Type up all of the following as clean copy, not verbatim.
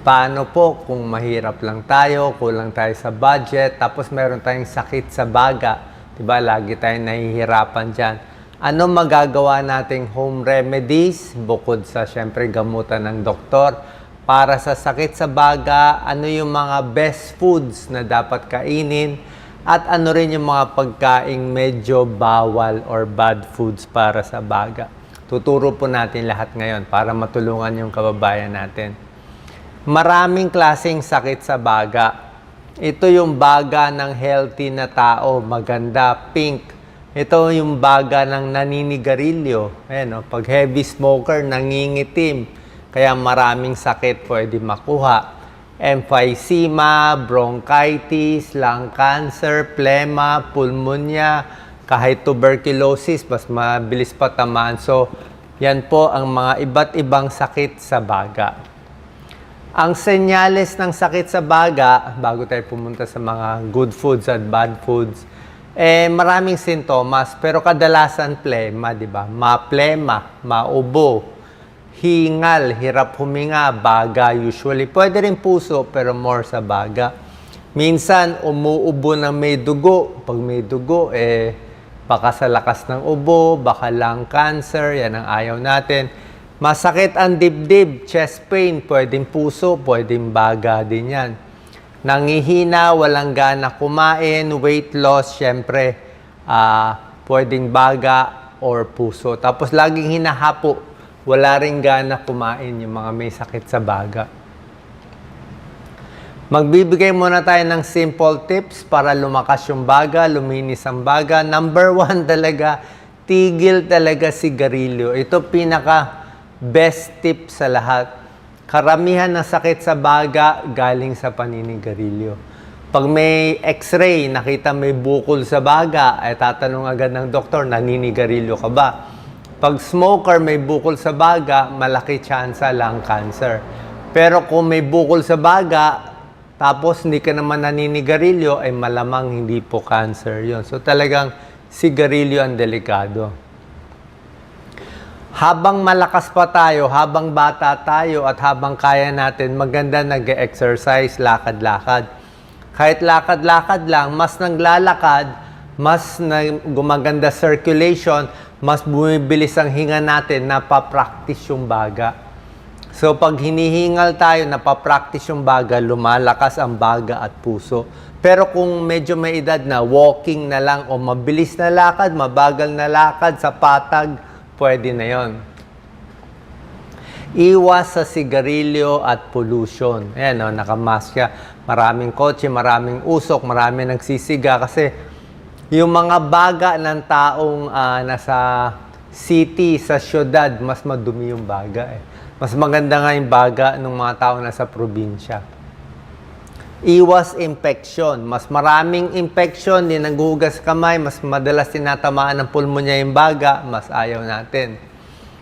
Paano po kung mahirap lang tayo, kulang tayo sa budget, tapos meron tayong sakit sa baga, diba? Lagi tayong nahihirapan dyan. Ano magagawa nating home remedies, bukod sa syempre gamutan ng doktor, para sa sakit sa baga, ano yung mga best foods na dapat kainin, at ano rin yung mga pagkaing medyo bawal or bad foods para sa baga. Tuturo po natin lahat ngayon para matulungan yung kababayan natin. Maraming klaseng sakit sa baga. Ito yung baga ng healthy na tao, maganda, pink. Ito yung baga ng naninigarilyo. Ayan, pag heavy smoker, nangingitim. Kaya maraming sakit pwede makuha. Emphysema, bronchitis, lung cancer, plema, pulmonya, kahit tuberculosis, mas mabilis pa tamaan. So, yan po ang mga iba't ibang sakit sa baga. Ang senyales ng sakit sa baga, bago tayo pumunta sa mga good foods at bad foods, maraming sintomas, pero kadalasan plema, di ba? Maplema, maubo, hingal, hirap huminga, baga usually. Pwede rin puso, pero more sa baga. Minsan, umuubo na may dugo. Pag may dugo, baka sa lakas ng ubo, baka lung cancer, yan ang ayaw natin. Masakit ang dibdib, chest pain, pwedeng puso, pwedeng baga din yan. Nangihina, walang gana kumain, weight loss, syempre, pwedeng baga or puso. Tapos laging hinahapo, wala rin gana kumain yung mga may sakit sa baga. Magbibigay muna tayo ng simple tips para lumakas yung baga, luminis ang baga. Number 1 talaga, tigil talaga sigarilyo. Ito pinaka best tip sa lahat. Karamihan ng sakit sa baga galing sa paninigarilyo. Pag may x-ray, nakita may bukol sa baga, ay tatanong agad ng doktor, naninigarilyo ka ba? Pag smoker, may bukol sa baga, malaki tsansa lung cancer. Pero kung may bukol sa baga, tapos hindi ka naman naninigarilyo, ay malamang hindi po cancer yon. So talagang sigarilyo ang delikado. Habang malakas pa tayo, habang bata tayo, at habang kaya natin, maganda nag-exercise, lakad-lakad. Kahit lakad-lakad lang, mas naglalakad, mas gumaganda circulation, mas bumibilis ang hinga natin, napapractice yung baga. So, pag hinihingal tayo, napapractice yung baga, lumalakas ang baga at puso. Pero kung medyo may edad na, walking na lang o mabilis na lakad, mabagal na lakad sa patag, pwede na yon. Iwas sa sigarilyo at pollution. Ayan, nakamask siya. Maraming kotse, maraming usok, maraming nagsisiga kasi yung mga baga ng taong nasa city, sa syudad, mas madumi yung baga. Mas maganda nga yung baga ng mga taong nasa probinsya. Iwas infection. Mas maraming infection, din naghuhugas kamay, mas madalas tinatamaan ng pulmonya yung baga, mas ayaw natin.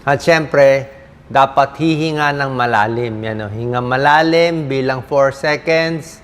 At syempre, dapat hihinga ng malalim. Yan, hinga malalim, bilang 4 seconds,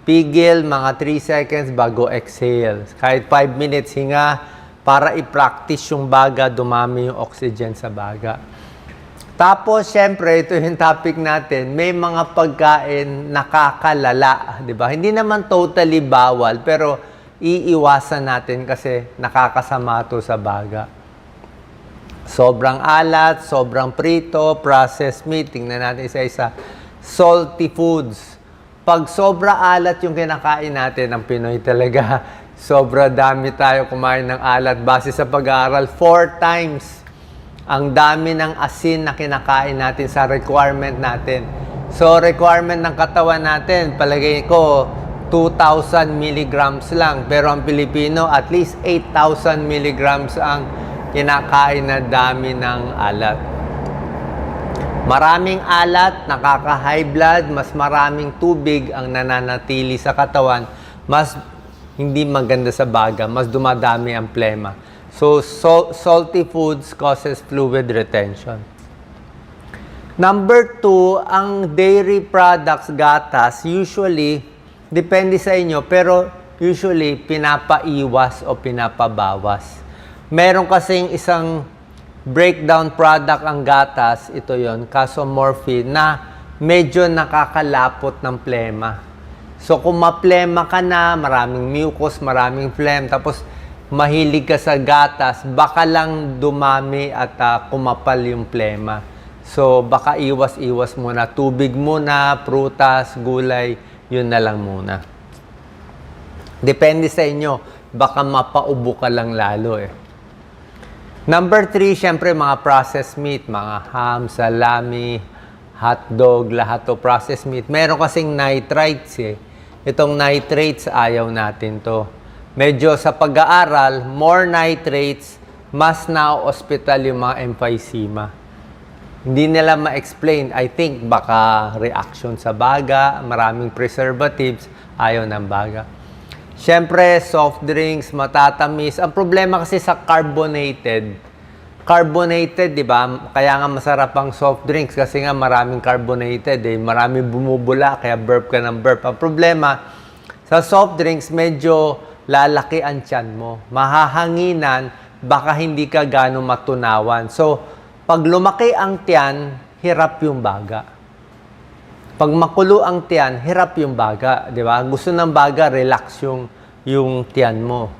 pigil mga 3 seconds bago exhale. Kahit 5 minutes hinga para i-practice yung baga, dumami yung oxygen sa baga. Tapos, syempre, ito yung topic natin, may mga pagkain nakakalala, di ba? Hindi naman totally bawal, pero iiwasan natin kasi nakakasama to sa baga. Sobrang alat, sobrang prito, processed meat, tingnan natin isa-isa. Salty foods. Pag sobra alat yung kinakain natin, ang Pinoy talaga, sobra dami tayo kumain ng alat. Base sa pag-aaral, 4 times ang dami ng asin na kinakain natin sa requirement natin. So, requirement ng katawan natin, palagay ko, 2,000 milligrams lang. Pero ang Pilipino, at least 8,000 milligrams ang kinakain na dami ng alat. Maraming alat, nakaka-high blood, mas maraming tubig ang nananatili sa katawan, mas hindi maganda sa baga, mas dumadami ang plema. So, salty foods causes fluid retention. Number 2, ang dairy products, gatas, usually, depende sa inyo, pero usually, pinapaiwas o pinapabawas. Meron kasing isang breakdown product ang gatas, ito yon, casomorphin, na medyo nakakalapot ng plema. So kung maplema ka na, maraming mucus, maraming phlegm, tapos mahilig ka sa gatas, baka lang dumami at kumapal yung plema. So baka iwas-iwas muna. Tubig muna, prutas, gulay, yun na lang muna. Depende sa inyo. Baka mapaubo ka lang lalo eh. Number 3, syempre mga processed meat, mga ham, salami, hotdog, lahat to processed meat. Meron kasing nitrates eh. Itong nitrates, ayaw natin to. Medyo sa pag-aaral, more nitrates, mas na-hospital yung mga emphysema. Hindi nila ma-explain. I think baka reaction sa baga, maraming preservatives, ayaw ng baga. Siyempre, soft drinks, matatamis. Ang problema kasi sa carbonated, di ba? Kaya nga masarap ang soft drinks kasi nga maraming carbonated eh. Maraming bumubula, kaya burp ka ng burp. Ang problema, sa soft drinks, medyo lalaki ang tiyan mo. Mahahanginan, baka hindi ka gano'ng matunawan. So, pag lumaki ang tiyan, hirap yung baga. Pag makulo ang tiyan, hirap yung baga, di ba? Gusto ng baga, relax yung tiyan mo.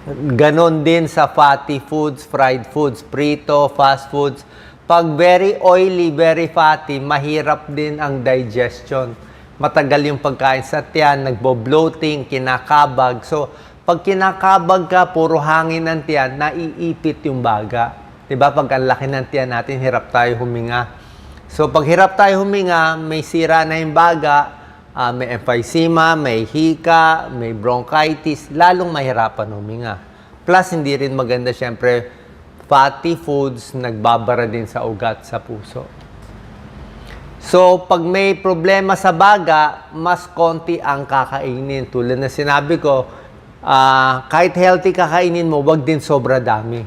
Ganon din sa fatty foods, fried foods, prito, fast foods. Pag very oily, very fatty, mahirap din ang digestion. Matagal yung pagkain sa tiyan, nagbo-bloating, kinakabag. So, pag kinakabag ka, puro hangin ng tiyan, naiipit yung baga. Diba? Pag ang laki ng tiyan natin, hirap tayo huminga. So, pag hirap tayo huminga, may sira na yung baga, may emphysema, may hika, may bronchitis, lalong mahirapan huminga. Plus, hindi rin maganda, syempre, fatty foods, nagbabara din sa ugat, sa puso. So, pag may problema sa baga, mas konti ang kakainin. Tulad na sinabi ko, kahit healthy kakainin mo, wag din sobra dami.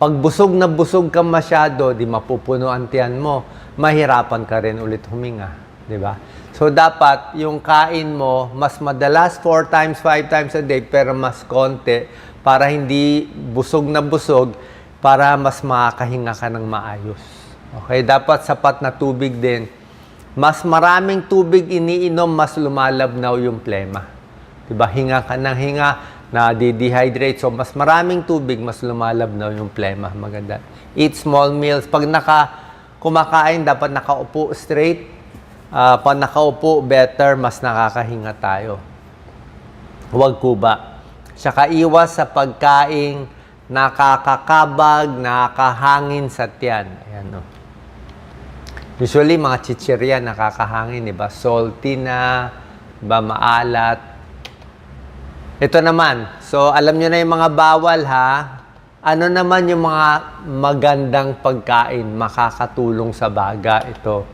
Pag busog na busog ka masyado, di mapupuno ang tiyan mo, mahirapan ka rin ulit huminga. Di ba? So, dapat yung kain mo, mas madalas 4 times, 5 times a day, pero mas konti, para hindi busog na busog, para mas makakahinga ka ng maayos. Okay? Dapat sapat na tubig din. Mas maraming tubig iniinom, mas lumalabnaw yung plema. Diba? Hinga ka ng hinga, na dehydrate. So, mas maraming tubig, mas lumalabnaw yung plema. Maganda. Eat small meals. Pag kumakain, dapat nakaupo straight. Pag nakaupo, better, mas nakakahinga tayo. Huwag kuba. Tsaka iwas sa pagkain, nakakakabag, nakakahangin sa tiyan. Ayan, no? Usually, mga chichirya nakakahangin, diba? Salty na, diba? Maalat. Ito naman. So, alam nyo na yung mga bawal, ha? Ano naman yung mga magandang pagkain makakatulong sa baga? Ito.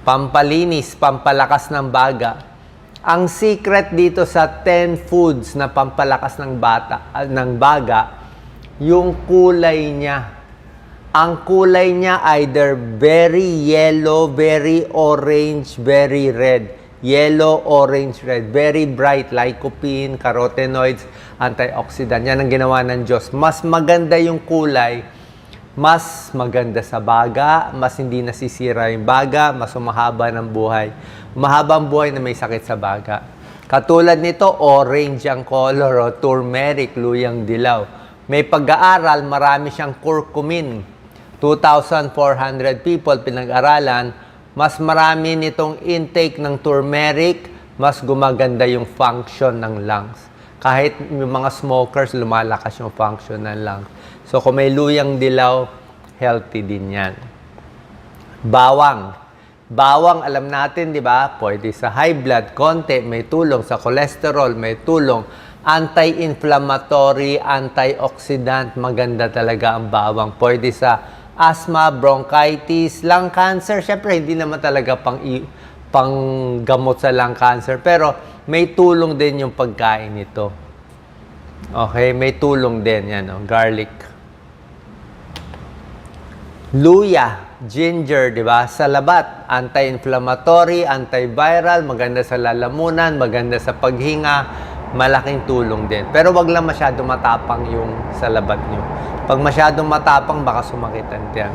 Pampalinis, pampalakas ng baga. Ang secret dito sa 10 foods na pampalakas ng baga, yung kulay niya. Ang kulay niya either very yellow, very orange, very red. Yellow, orange, red. Very bright. Lycopene, carotenoids, antioxidant. Yan ang ginawa ng Diyos. Mas maganda yung kulay, mas maganda sa baga, mas hindi nasisira yung baga, mas umahaba ng buhay. Mahaba ang buhay na may sakit sa baga. Katulad nito, orange ang color, o turmeric, luyang dilaw. May pag-aaral, marami siyang curcumin. 2,400 people pinag-aralan, mas marami nitong intake ng turmeric, mas gumaganda yung function ng lungs. Kahit yung mga smokers, lumalakas yung function ng lungs. So, kung may luyang dilaw, healthy din yan. Bawang. Bawang, alam natin, di ba? Pwede sa high blood, konti, may tulong. Sa cholesterol, may tulong. Anti-inflammatory, antioxidant, maganda talaga ang bawang. Pwede sa asthma, bronchitis, lung cancer. Siyempre, hindi naman talaga panggamot sa lung cancer. Pero, may tulong din yung pagkain nito. Okay? May tulong din. Yan, oh, garlic. Luya, ginger, di ba? Sa labat, anti-inflammatory, antiviral, maganda sa lalamunan, maganda sa paghinga, malaking tulong din. Pero wag lang masyado matapang yung sa labat nyo. Pag masyadong matapang, baka sumakit ang tiyan.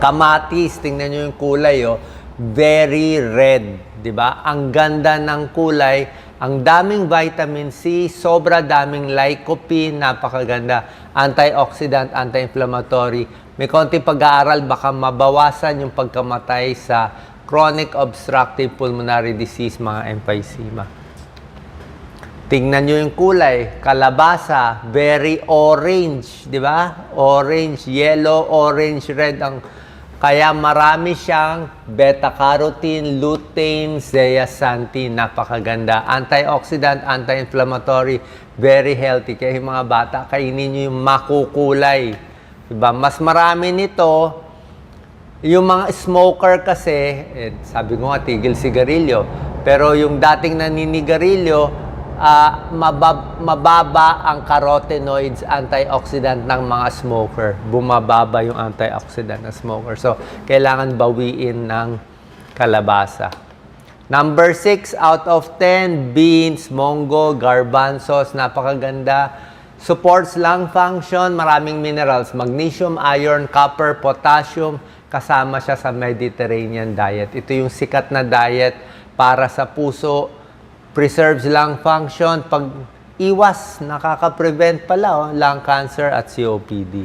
Kamatis, tingnan nyo yung kulay, oh. Very red, di ba? Ang ganda ng kulay, ang daming vitamin C, sobra daming lycopene, napakaganda. Antioxidant, anti-inflammatory. May konting pag-aaral, baka mabawasan yung pagkamatay sa chronic obstructive pulmonary disease, mga emphysema. Tingnan nyo yung kulay, kalabasa, very orange, di ba? Orange, yellow, orange, red. Kaya marami siyang beta-carotene, lutein, zeaxanthin, napakaganda. Antioxidant, anti-inflammatory, very healthy. Kaya yung mga bata, kainin nyo yung makukulay. Diba? Mas marami nito, yung mga smoker kasi, sabi ko nga, tigil sigarilyo. Pero yung dating naninigarilyo, mababa ang carotenoids, antioxidant ng mga smoker. Bumababa yung antioxidant ng smoker. So, kailangan bawiin ng kalabasa. Number 6 out of 10, beans, munggo, garbanzos, napakaganda. Supports lung function, maraming minerals, magnesium, iron, copper, potassium, kasama siya sa Mediterranean diet. Ito yung sikat na diet para sa puso, preserves lung function, pag iwas, nakaka-prevent pala lung cancer at COPD.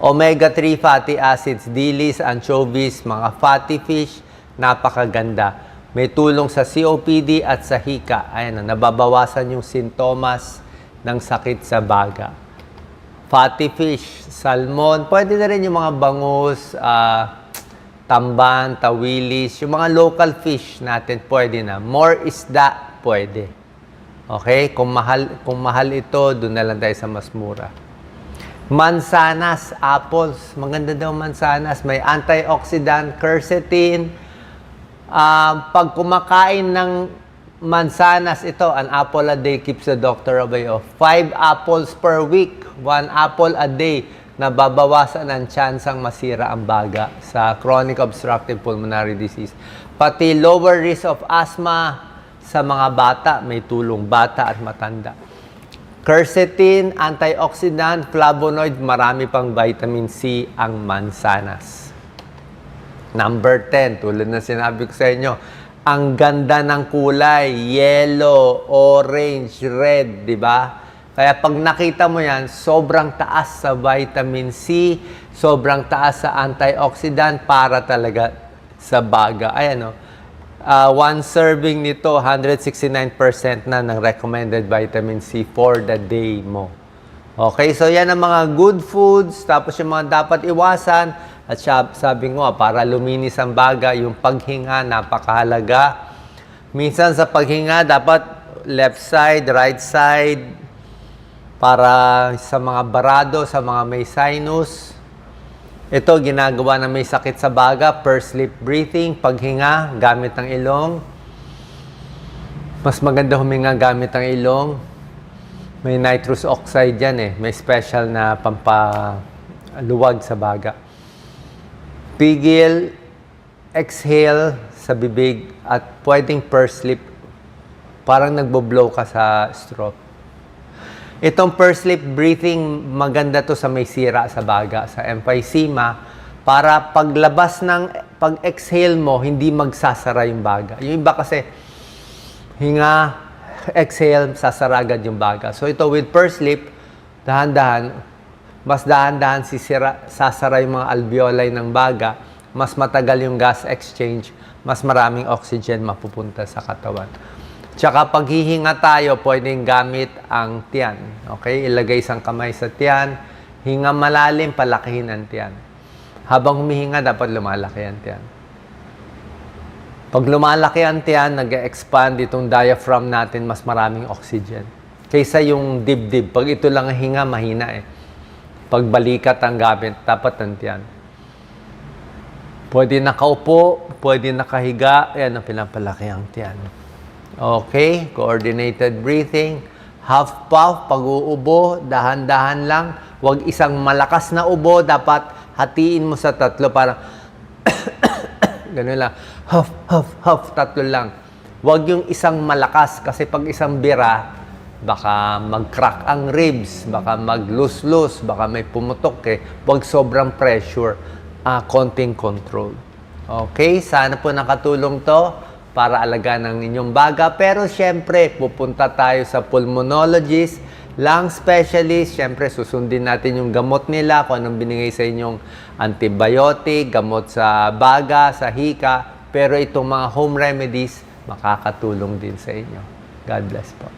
Omega-3 fatty acids, dilis, anchovies, mga fatty fish, napakaganda. May tulong sa COPD at sa hika. Ayan, nababawasan yung sintomas ng sakit sa baga. Fatty fish, salmon, pwede na rin yung mga bangus, tamban, tawilis, yung mga local fish natin pwede na. More isda, pwede. Okay? Kung mahal ito, doon na lang tayo sa mas mura. Mansanas, apples. Maganda daw mansanas. May antioxidant, quercetin. Pag kumakain ng mansanas, ito, an apple a day keeps the doctor away. 5 apples per week, 1 apple a day. Nababawasan ang tsansang masira ang baga sa chronic obstructive pulmonary disease. Pati lower risk of asthma sa mga bata, may tulong, bata at matanda. Quercetin, antioxidant, flavonoid, marami pang vitamin C ang mansanas. Number 10, tulad na sinabi ko sa inyo, ang ganda ng kulay, yellow, orange, red, di ba? Kaya pag nakita mo yan, sobrang taas sa vitamin C, sobrang taas sa antioxidant para talaga sa baga. Ayan, one serving nito, 169% na ng recommended vitamin C for the day mo. Okay, so yan ang mga good foods, tapos yung mga dapat iwasan. At sabi ko, para luminis ang baga, yung paghinga, napakahalaga. Minsan sa paghinga, dapat left side, right side, para sa mga barado, sa mga may sinus. Ito, ginagawa na may sakit sa baga, pursed lip breathing, paghinga, gamit ng ilong. Mas maganda huminga gamit ng ilong. May nitrous oxide yan may special na pampaluwag sa baga. Pigil, exhale sa bibig, at pwedeng pursed lip. Parang nagbo-blow ka sa stroke. Itong pursed lip breathing, maganda to sa may sira sa baga, sa emphysema, para pag-exhale mo, hindi magsasara yung baga. Yung iba kasi, hinga, exhale, sasara agad yung baga. So ito with pursed lip, dahan-dahan, mas dahan-dahan sasara yung mga alveoli ng baga, mas matagal yung gas exchange, mas maraming oxygen mapupunta sa katawan. Tsaka pag hihinga tayo, pwedeng gamit ang tiyan. Okay? Ilagay isang kamay sa tiyan. Hinga malalim, palakihin ang tiyan. Habang humihinga, dapat lumalaki ang tiyan. Pag lumalaki ang tiyan, nag-expand itong diaphragm natin, mas maraming oxygen. Kaysa yung dibdib. Pag ito lang ang hinga, mahina Pag balikat ang gamit, dapat ang tiyan. Pwede nakaupo, pwede nakahiga. Yan ang pinapalaki ang tiyan. Okay, coordinated breathing. Half puff, pag-uubo, dahan-dahan lang. Huwag isang malakas na ubo, dapat hatiin mo sa tatlo. Parang, gano'n lang. Huff, huff, huff, tatlo lang. Huwag yung isang malakas, kasi pag isang bira, baka mag-crack ang ribs, baka mag-loose-loose, baka may pumutok eh. Huwag sobrang pressure, konting control. Okay, sana po nakatulong to para alagaan ang inyong baga. Pero syempre, pupunta tayo sa pulmonologist, lung specialist. Syempre, susundin natin yung gamot nila, kung anong binigay sa inyong antibiotic, gamot sa baga, sa hika. Pero itong mga home remedies, makakatulong din sa inyo. God bless po.